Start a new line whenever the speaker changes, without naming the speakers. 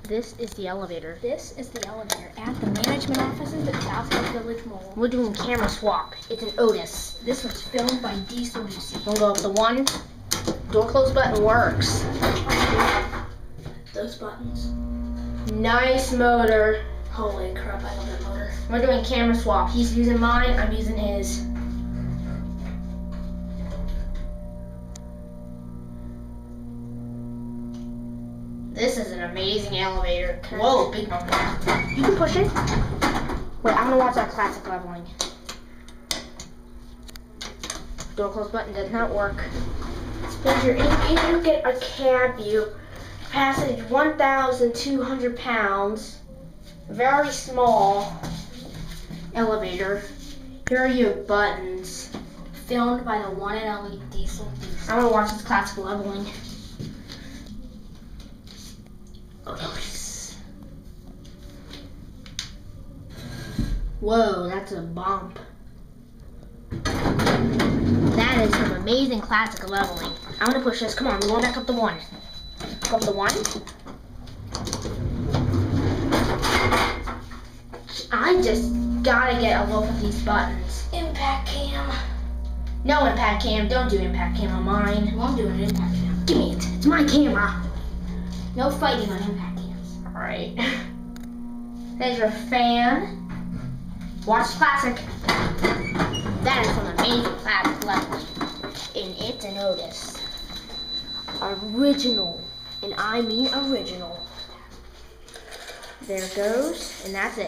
This is the elevator.
This is the elevator at the management offices at Southwood Village Mall.
We're doing camera swap. It's an Otis.
This was filmed by Diesel Lucy.
We'll go up the one. Door close button works.
Those buttons.
Nice motor.
Holy crap, I love that motor.
We're doing camera swap. He's using mine, I'm using his. This is an amazing elevator. Whoa, big number. You can push it. Wait, I'm gonna watch that classic leveling. Door close button does not work. Spin your ink, you get a cab view. Passage 1,200 pounds. Very small elevator. Here are your buttons.
Filmed by the one and only Diesel Lucy.
I'm gonna watch this classic leveling. Otis. Whoa, that's a bump. That is some amazing classic leveling. I'm gonna push this. Come on, we're going back up the one. Go up the one. I just gotta get a look at these buttons.
Impact cam.
No impact cam. Don't do impact cam on mine.
Well, I'm doing an impact cam.
Give me it. It's my camera.
No fighting on impact cams.
Alright. There's your fan. Watch classic. That is some amazing classic leveling. And it's an Otis. Original. And I mean original. There it goes. And that's it.